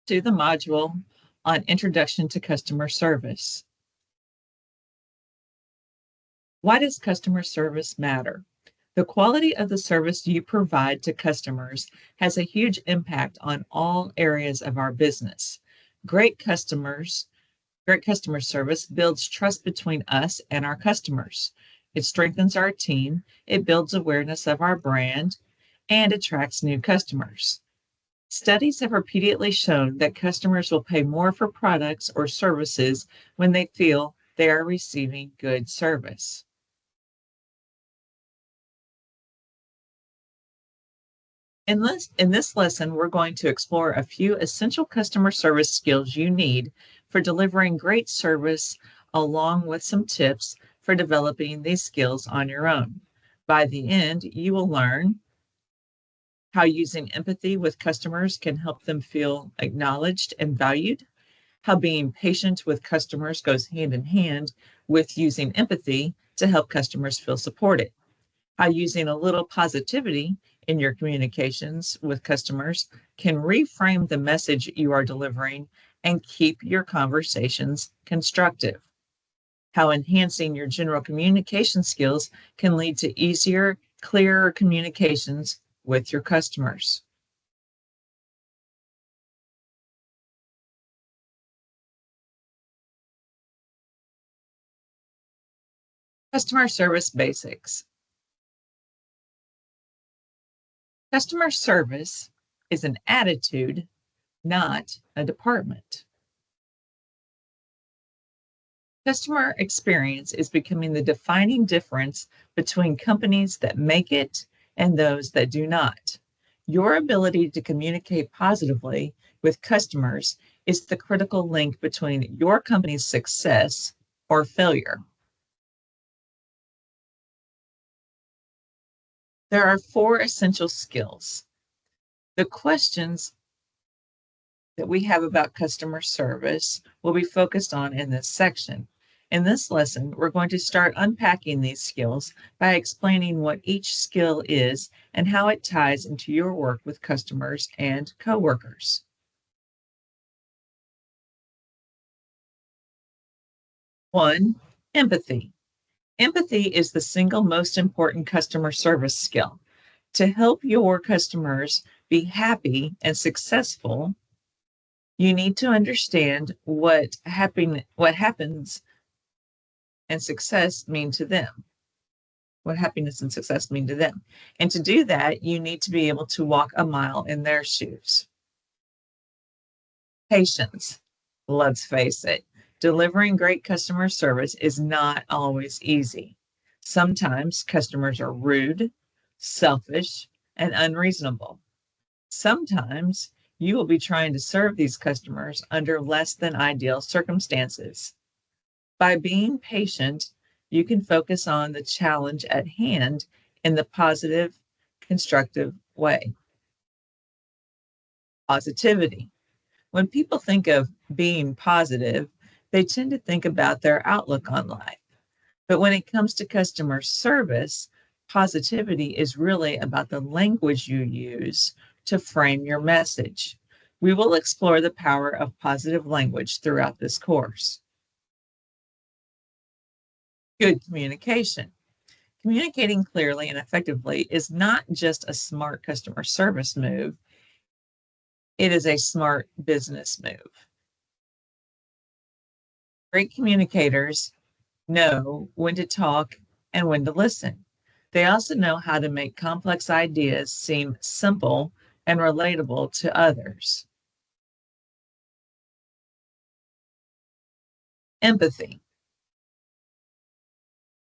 To the module on Introduction to Customer Service. Why does customer service matter? The quality of the service you provide to customers has a huge impact on all areas of our business. Great customer service builds trust between us and our customers. It strengthens our team, it builds awareness of our brand, and attracts new customers. Studies have repeatedly shown that customers will pay more for products or services when they feel they are receiving good service. In this lesson, we're going to explore a few essential customer service skills you need for delivering great service, along with some tips for developing these skills on your own. By the end, you will learn how using empathy with customers can help them feel acknowledged and valued, how being patient with customers goes hand in hand with using empathy to help customers feel supported, how using a little positivity in your communications with customers can reframe the message you are delivering and keep your conversations constructive, how enhancing your general communication skills can lead to easier, clearer communications with your customers. Customer service basics. Customer service is an attitude, not a department. Customer experience is becoming the defining difference between companies that make it and those that do not. Your ability to communicate positively with customers is the critical link between your company's success or failure. There are 4 essential skills. The questions that we have about customer service will be focused on in this section. In this lesson, we're going to start unpacking these skills by explaining what each skill is and how it ties into your work with customers and coworkers. 1, empathy. Empathy is the single most important customer service skill. To help your customers be happy and successful, you need to understand what happens and success mean to them. What happiness and success mean to them. And to do that, you need to be able to walk a mile in their shoes. Patience. Let's face it, delivering great customer service is not always easy. Sometimes customers are rude, selfish, and unreasonable. Sometimes you will be trying to serve these customers under less than ideal circumstances. By being patient, you can focus on the challenge at hand in the positive, constructive way. Positivity. When people think of being positive, they tend to think about their outlook on life. But when it comes to customer service, positivity is really about the language you use to frame your message. We will explore the power of positive language throughout this course. Good communication. Communicating clearly and effectively is not just a smart customer service move, it is a smart business move. Great communicators know when to talk and when to listen. They also know how to make complex ideas seem simple and relatable to others. Empathy.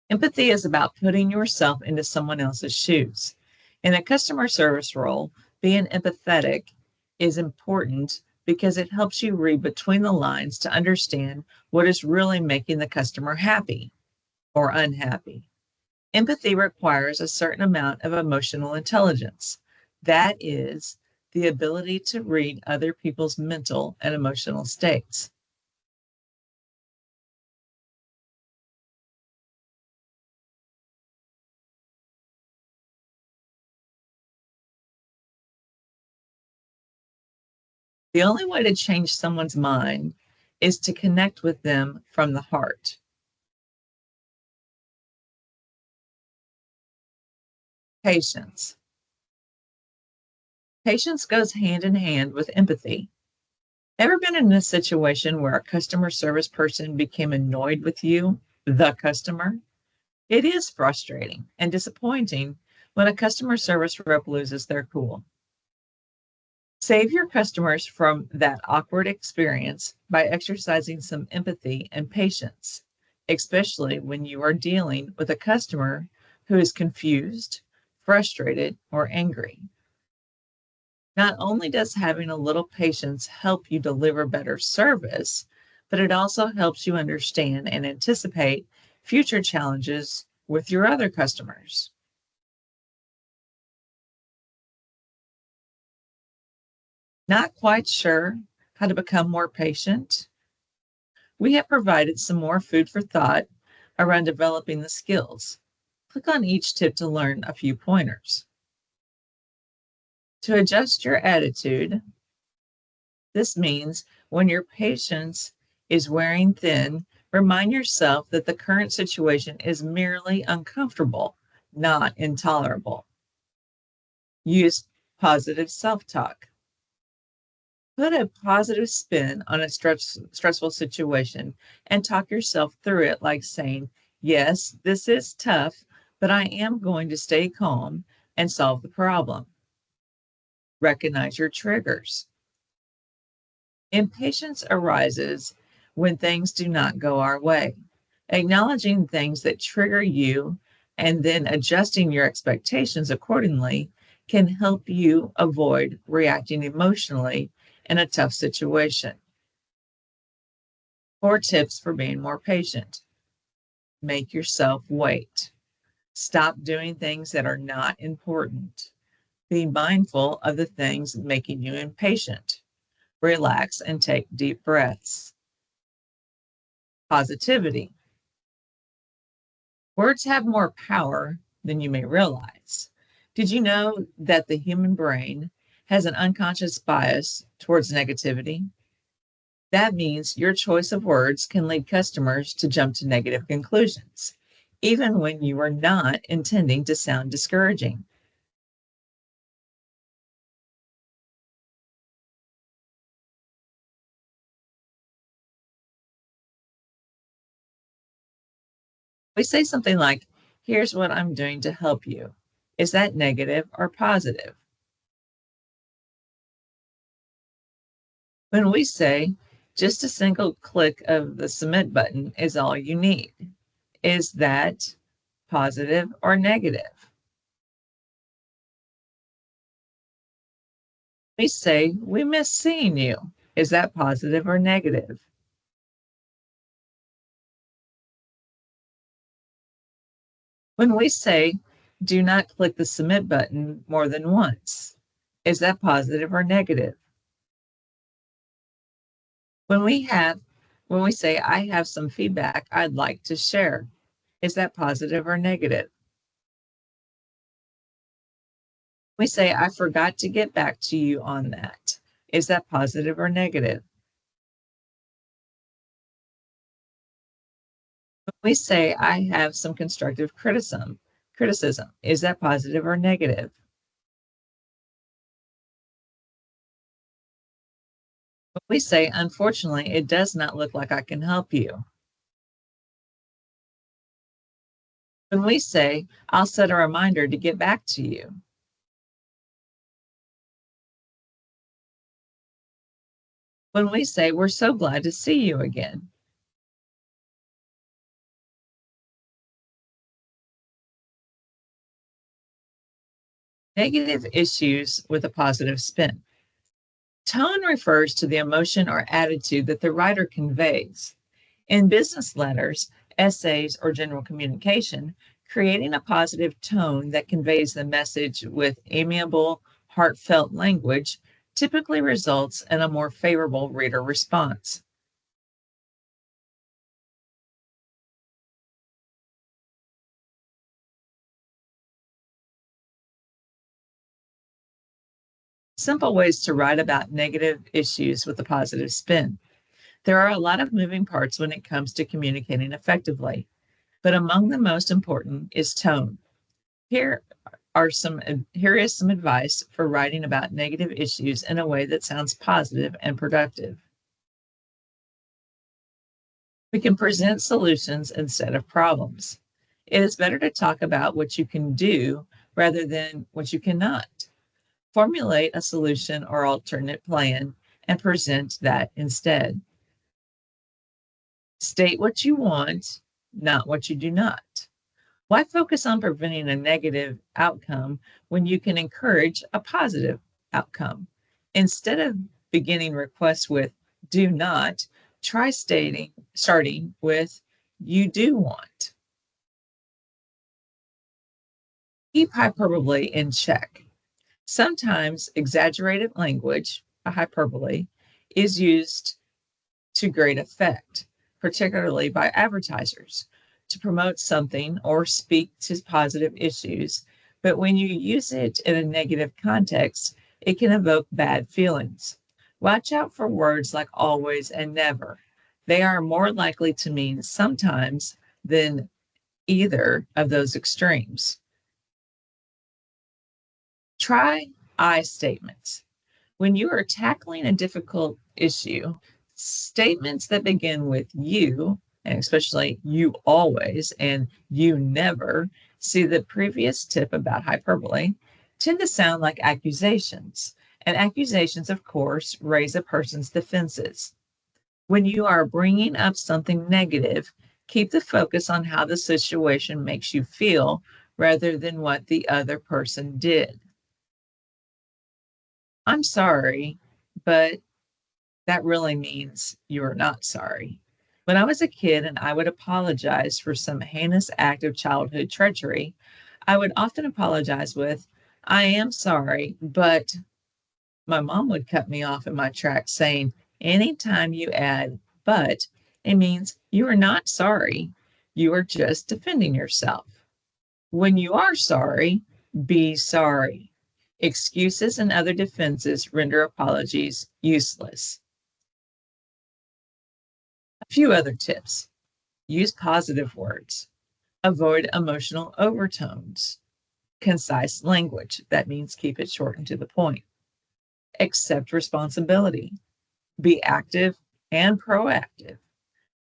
Empathy is about putting yourself into someone else's shoes. In a customer service role, being empathetic is important because it helps you read between the lines to understand what is really making the customer happy or unhappy. Empathy requires a certain amount of emotional intelligence. That is, the ability to read other people's mental and emotional states. The only way to change someone's mind is to connect with them from the heart. Patience. Patience goes hand in hand with empathy. Ever been in a situation where a customer service person became annoyed with you, the customer? It is frustrating and disappointing when a customer service rep loses their cool. Save your customers from that awkward experience by exercising some empathy and patience, especially when you are dealing with a customer who is confused, frustrated, or angry. Not only does having a little patience help you deliver better service, but it also helps you understand and anticipate future challenges with your other customers. Not quite sure how to become more patient? We have provided some more food for thought around developing the skills. Click on each tip to learn a few pointers. To adjust your attitude, this means when your patience is wearing thin, remind yourself that the current situation is merely uncomfortable, not intolerable. Use positive self talk. Put a positive spin on a stressful situation and talk yourself through it, like saying, yes, this is tough, but I am going to stay calm and solve the problem. Recognize your triggers. Impatience arises when things do not go our way. Acknowledging things that trigger you and then adjusting your expectations accordingly can help you avoid reacting emotionally in a tough situation. 4 tips for being more patient. Make yourself wait. Stop doing things that are not important. Be mindful of the things making you impatient. Relax and take deep breaths. Positivity. Words have more power than you may realize. Did you know that the human brain has an unconscious bias towards negativity? That means your choice of words can lead customers to jump to negative conclusions, even when you are not intending to sound discouraging. We say something like, here's what I'm doing to help you. Is that negative or positive? When we say, just a single click of the submit button is all you need, is that positive or negative? We say, we miss seeing you. Is that positive or negative? When we say, do not click the submit button more than once, is that positive or negative? When we have, when we say, I have some feedback I'd like to share, is that positive or negative? We say, I forgot to get back to you on that. Is that positive or negative? When we say, I have some constructive criticism, is that positive or negative? When we say, unfortunately, it does not look like I can help you. When we say, I'll set a reminder to get back to you. When we say, we're so glad to see you again. Negative issues with a positive spin. Tone refers to the emotion or attitude that the writer conveys. In business letters, essays, or general communication, creating a positive tone that conveys the message with amiable, heartfelt language typically results in a more favorable reader response. Simple ways to write about negative issues with a positive spin. There are a lot of moving parts when it comes to communicating effectively, but among the most important is tone. Here here is some advice for writing about negative issues in a way that sounds positive and productive. We can present solutions instead of problems. It is better to talk about what you can do rather than what you cannot. Formulate a solution or alternate plan and present that instead. State what you want, not what you do not. Why focus on preventing a negative outcome when you can encourage a positive outcome? Instead of beginning requests with do not, try starting with you do want. Keep hyperbole in check. Sometimes exaggerated language, a hyperbole, is used to great effect, particularly by advertisers, to promote something or speak to positive issues. But when you use it in a negative context, it can evoke bad feelings. Watch out for words like always and never. They are more likely to mean sometimes than either of those extremes. Try I statements. When you are tackling a difficult issue, statements that begin with you, and especially you always and you never, see the previous tip about hyperbole, tend to sound like accusations. And accusations, of course, raise a person's defenses. When you are bringing up something negative, keep the focus on how the situation makes you feel rather than what the other person did. I'm sorry, but that really means you're not sorry. When I was a kid and I would apologize for some heinous act of childhood treachery, I would often apologize with, I am sorry, but my mom would cut me off in my tracks saying, anytime you add but, it means you are not sorry. You are just defending yourself. When you are sorry, be sorry. Excuses and other defenses render apologies useless. A few other tips. Use positive words. Avoid emotional overtones. Concise language. That means keep it short and to the point. Accept responsibility. Be active and proactive.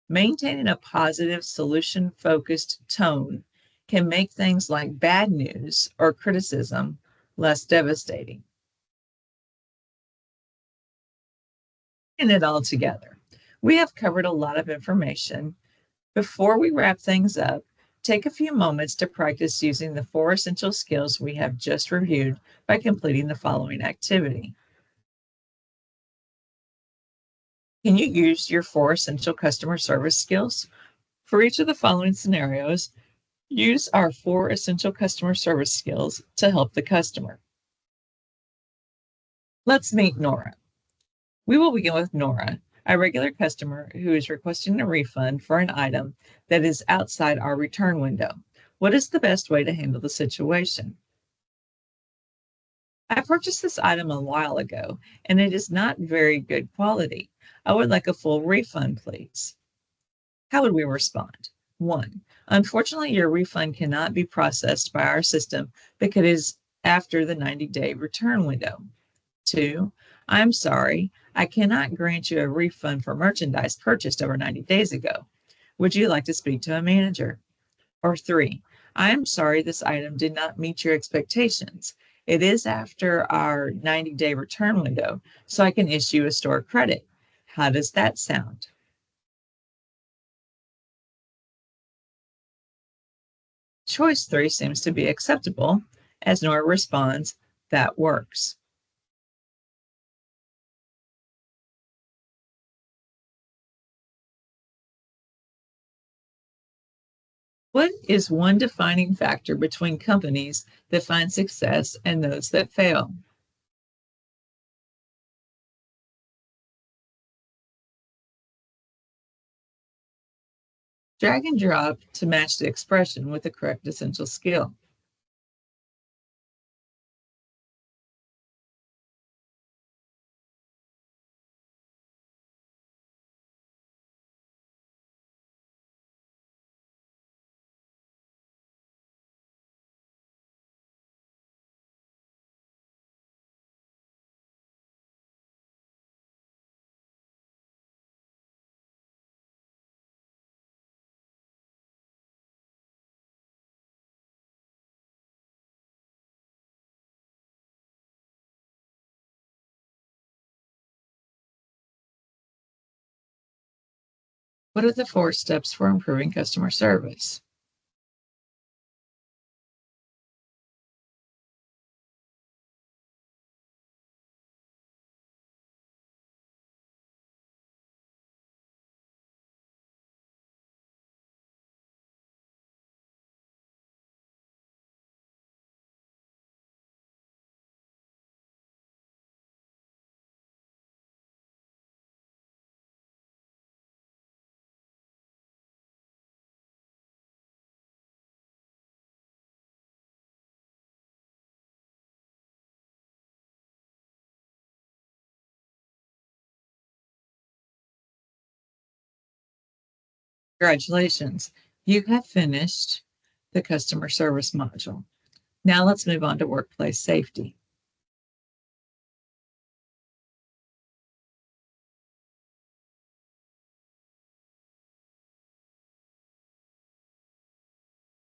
Maintaining a positive, solution focused tone can make things like bad news or criticism less devastating. And it all together. We have covered a lot of information. Before we wrap things up, take a few moments to practice using the 4 essential skills we have just reviewed by completing the following activity. Can you use your 4 essential customer service skills? For each of the following scenarios, use our 4 essential customer service skills to help the customer. Let's meet Nora. We will begin with Nora, a regular customer who is requesting a refund for an item that is outside our return window. What is the best way to handle the situation? I purchased this item a while ago and it is not very good quality. I would like a full refund, please. How would we respond? 1. Unfortunately, your refund cannot be processed by our system because it is after the 90-day return window. 2. I'm sorry, I cannot grant you a refund for merchandise purchased over 90 days ago. Would you like to speak to a manager? Or 3. I am sorry this item did not meet your expectations. It is after our 90-day return window, so I can issue a store credit. How does that sound? Choice 3 seems to be acceptable, as Nora responds, that works. What is one defining factor between companies that find success and those that fail? Drag and drop to match the expression with the correct essential skill. What are the 4 steps for improving customer service? Congratulations, you have finished the customer service module. Now let's move on to workplace safety.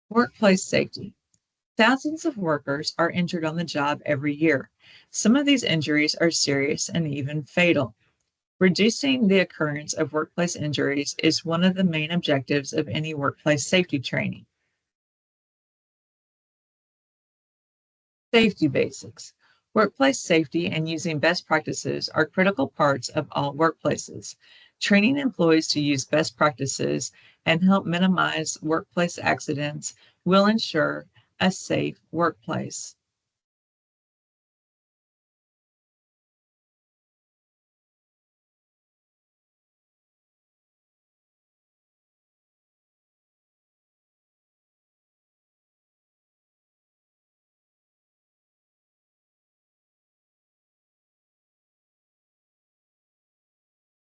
Workplace safety. Thousands of workers are injured on the job every year. Some of these injuries are serious and even fatal. Reducing the occurrence of workplace injuries is one of the main objectives of any workplace safety training. Safety basics. Workplace safety and using best practices are critical parts of all workplaces. Training employees to use best practices and help minimize workplace accidents will ensure a safe workplace.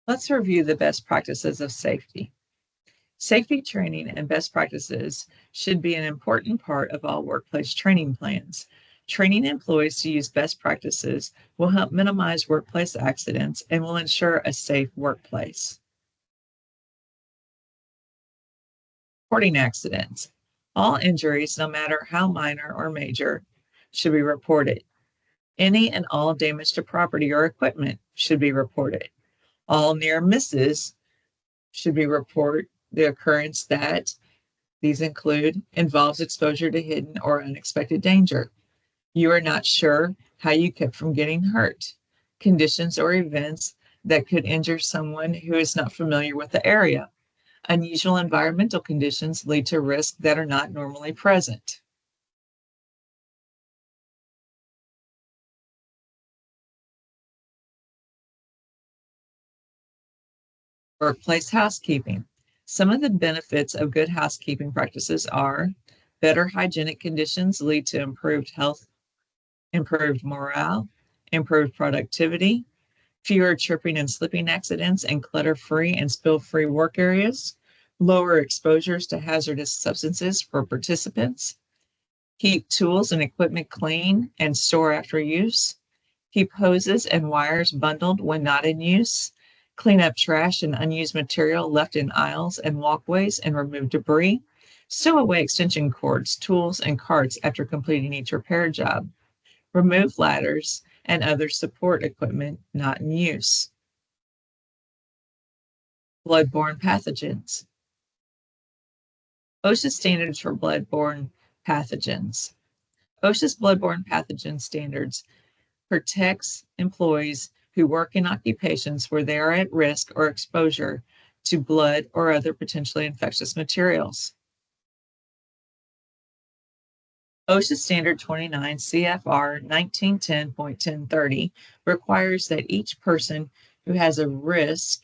Let's review the best practices of safety. Safety training and best practices should be an important part of all workplace training plans. Training employees to use best practices will help minimize workplace accidents and will ensure a safe workplace. Reporting accidents. All injuries, no matter how minor or major, should be reported. Any and all damage to property or equipment should be reported. All near misses should be reported the occurrence that these include involves exposure to hidden or unexpected danger. You are not sure how you kept from getting hurt. Conditions or events that could injure someone who is not familiar with the area. Unusual environmental conditions lead to risks that are not normally present. Workplace housekeeping. Some of the benefits of good housekeeping practices are better hygienic conditions lead to improved health, improved morale, improved productivity, fewer tripping and slipping accidents, and clutter-free and spill-free work areas, lower exposures to hazardous substances for participants, keep tools and equipment clean and store after use, keep hoses and wires bundled when not in use, clean up trash and unused material left in aisles and walkways and remove debris, stow away extension cords, tools, and carts after completing each repair job, remove ladders and other support equipment not in use. Bloodborne pathogens. OSHA standards for bloodborne pathogens. OSHA's bloodborne pathogen standards protects employees who work in occupations where they are at risk or exposure to blood or other potentially infectious materials. OSHA Standard 29 CFR 1910.1030 requires that each person who has a risk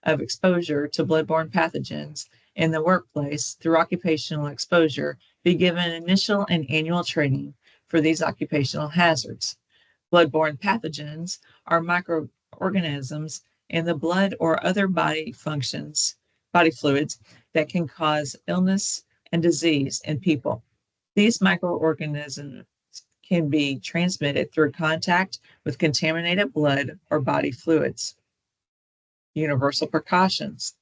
of exposure to bloodborne pathogens in the workplace through occupational exposure be given initial and annual training for these occupational hazards. Bloodborne pathogens are microorganisms in the blood or other body fluids that can cause illness and disease in people. These microorganisms can be transmitted through contact with contaminated blood or body fluids. Universal precautions.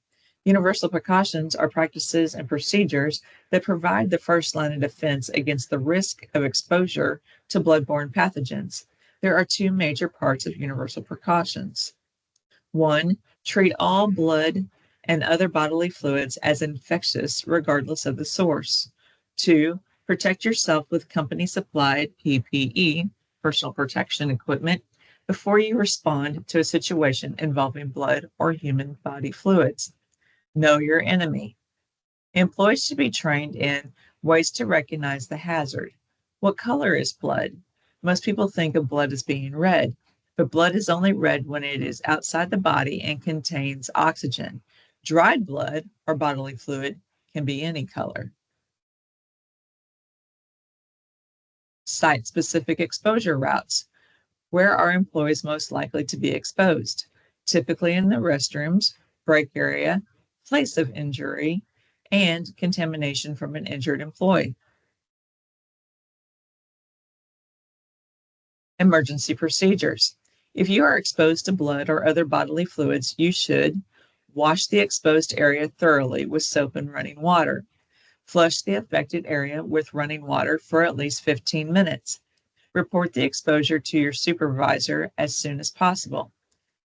Universal precautions are practices and procedures that provide the first line of defense against the risk of exposure to bloodborne pathogens. There are 2 major parts of universal precautions. 1, treat all blood and other bodily fluids as infectious regardless of the source. 2. Protect yourself with company supplied PPE, personal protection equipment, before you respond to a situation involving blood or human body fluids. Know your enemy. Employees should be trained in ways to recognize the hazard. What color is blood? Most people think of blood as being red, but blood is only red when it is outside the body and contains oxygen. Dried blood or bodily fluid can be any color. Site-specific exposure routes. Where are employees most likely to be exposed? Typically in the restrooms, break area, place of injury, and contamination from an injured employee. Emergency procedures. If you are exposed to blood or other bodily fluids, you should wash the exposed area thoroughly with soap and running water. Flush the affected area with running water for at least 15 minutes. Report the exposure to your supervisor as soon as possible.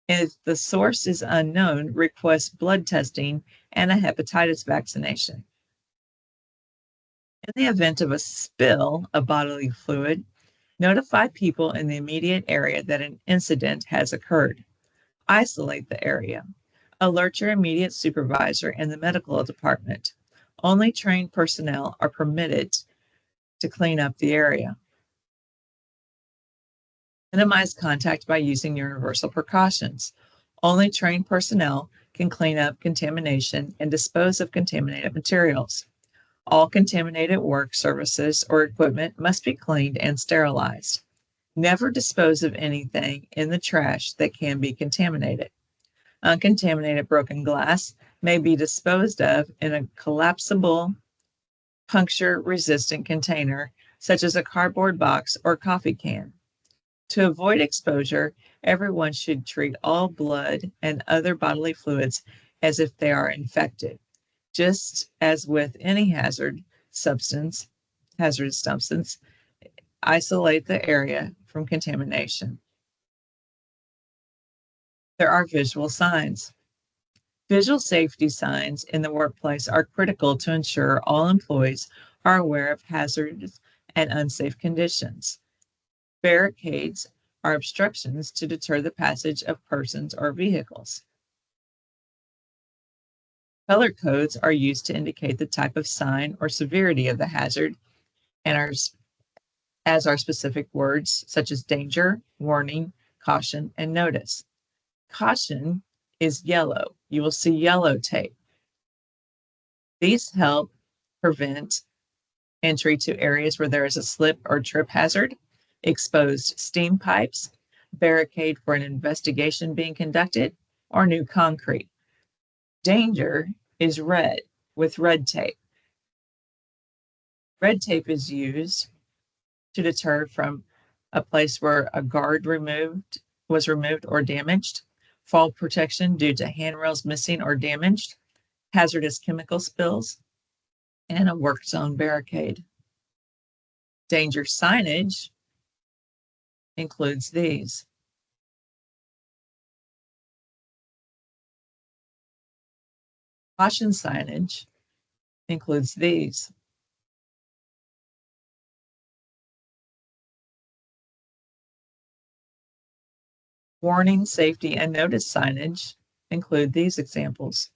If the source is unknown, request blood testing and a hepatitis vaccination. In the event of a spill of bodily fluid, notify people in the immediate area that an incident has occurred. Isolate the area. Alert your immediate supervisor and the medical department. Only trained personnel are permitted to clean up the area. Minimize contact by using universal precautions. Only trained personnel can clean up contamination and dispose of contaminated materials. All contaminated work surfaces or equipment must be cleaned and sterilized. Never dispose of anything in the trash that can be contaminated. Uncontaminated broken glass may be disposed of in a collapsible, puncture-resistant container, such as a cardboard box or coffee can. To avoid exposure, everyone should treat all blood and other bodily fluids as if they are infected. Just as with any hazardous substance, isolate the area from contamination. There are visual signs. Visual safety signs in the workplace are critical to ensure all employees are aware of hazardous and unsafe conditions. Barricades are obstructions to deter the passage of persons or vehicles. Color codes are used to indicate the type of sign or severity of the hazard, and as are specific words such as danger, warning, caution, and notice. Caution is yellow. You will see yellow tape. These help prevent entry to areas where there is a slip or trip hazard, exposed steam pipes, barricade for an investigation being conducted, or new concrete. Danger is red with red tape. Red tape is used to deter from a place where a guard was removed or damaged, fall protection due to handrails missing or damaged, hazardous chemical spills, and a work zone barricade. Danger signage includes these. Caution signage includes these. Warning, safety, and notice signage include these examples.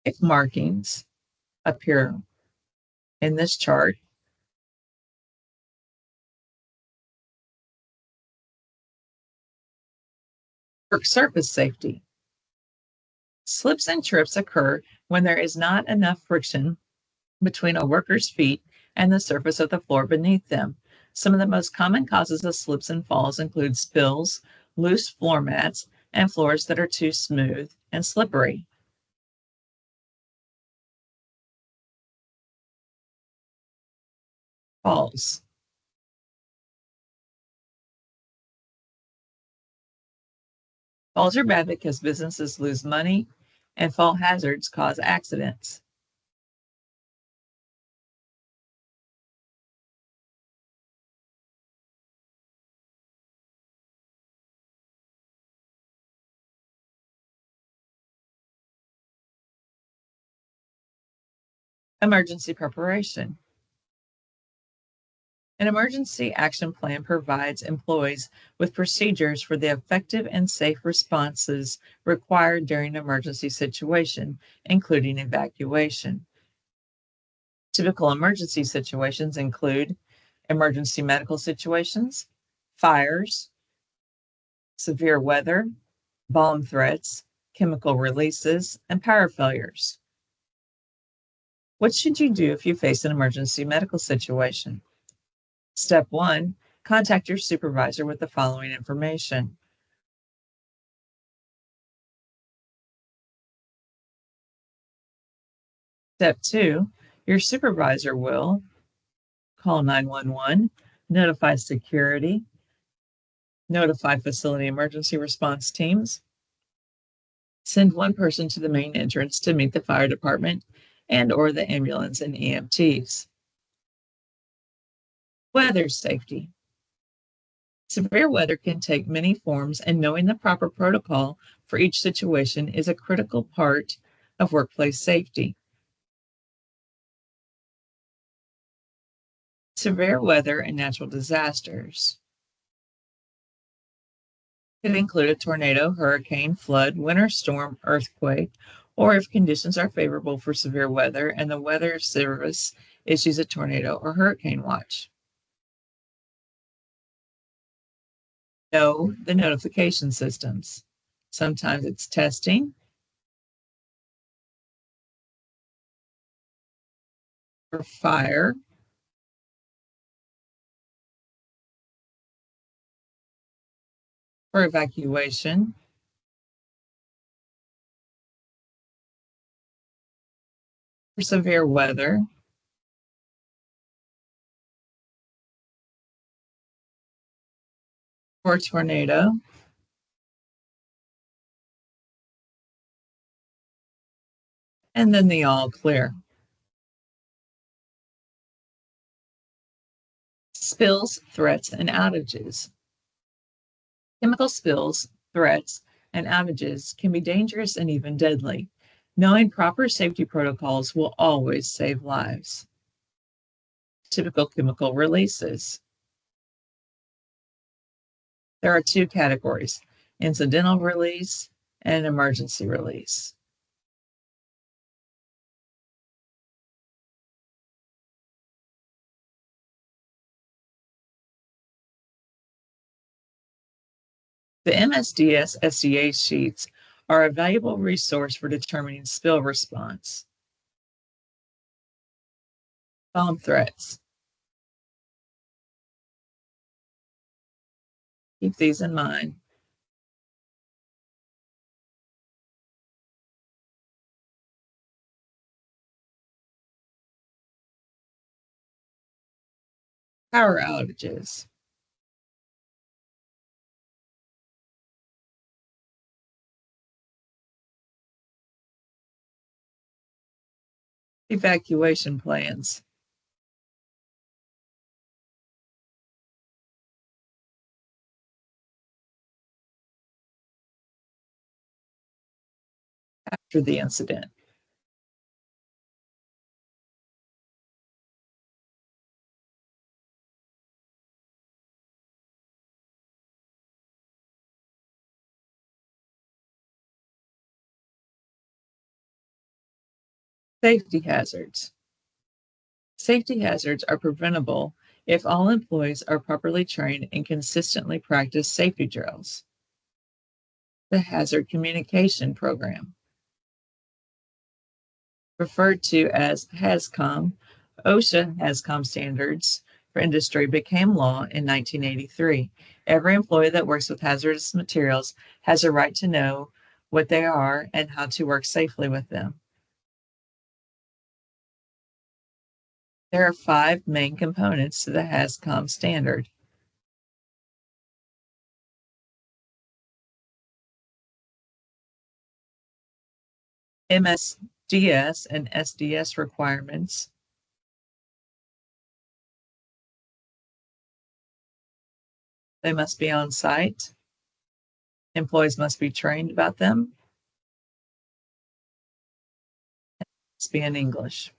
Tick markings appear in this chart. Work surface safety. Slips and trips occur when there is not enough friction between a worker's feet and the surface of the floor beneath them. Some of the most common causes of slips and falls include spills, loose floor mats, and floors that are too smooth and slippery. Falls. Falls are bad because businesses lose money and fall hazards cause accidents. Emergency preparation. An emergency action plan provides employees with procedures for the effective and safe responses required during an emergency situation, including evacuation. Typical emergency situations include emergency medical situations, fires, severe weather, bomb threats, chemical releases, and power failures. What should you do if you face an emergency medical situation? Step 1, contact your supervisor with the following information. Step 2, your supervisor will call 911, notify security, notify facility emergency response teams, send one person to the main entrance to meet the fire department and or the ambulance and EMTs. Weather safety. Severe weather can take many forms, and knowing the proper protocol for each situation is a critical part of workplace safety. Severe weather and natural disasters could include a tornado, hurricane, flood, winter storm, earthquake, or if conditions are favorable for severe weather and the Weather Service issues a tornado or hurricane watch. Know the notification systems. Sometimes it's testing for fire, for evacuation, for severe weather, for a tornado, and then the all clear. Spills, threats, and outages. Chemical spills, threats, and outages can be dangerous and even deadly. Knowing proper safety protocols will always save lives. Typical chemical releases. There are two categories: incidental release and emergency release. The MSDS SDA sheets are a valuable resource for determining spill response. Bomb threats. Keep these in mind. Power outages. Evacuation plans. After the incident. Safety hazards. Safety hazards are preventable if all employees are properly trained and consistently practice safety drills. The Hazard Communication Program, referred to as HAZCOM, OSHA HAZCOM standards for industry became law in 1983. Every employee that works with hazardous materials has a right to know what they are and how to work safely with them. There are 5 main components to the HAZCOM standard. MSDS and SDS requirements. They must be on site. Employees must be trained about them. It must be in English.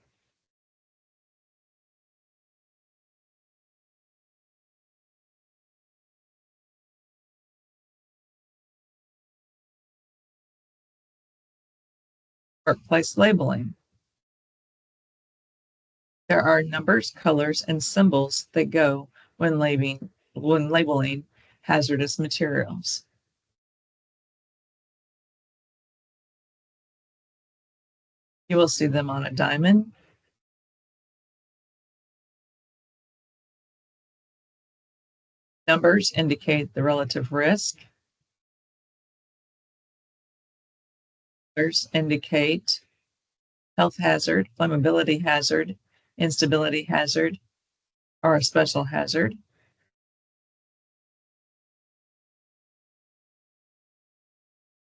Workplace labeling. There are numbers, colors, and symbols that go when labeling hazardous materials. You will see them on a diamond. Numbers indicate the relative risk. Colors indicate health hazard, flammability hazard, instability hazard, or a special hazard.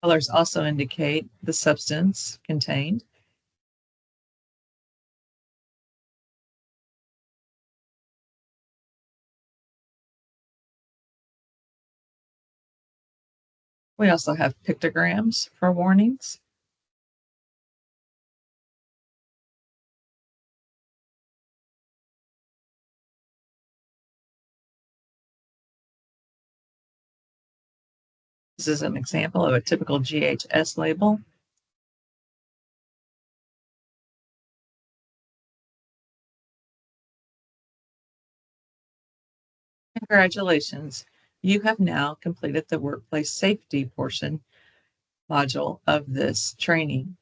Colors also indicate the substance contained. We also have pictograms for warnings. This is an example of a typical GHS label. Congratulations, you have now completed the workplace safety portion module of this training.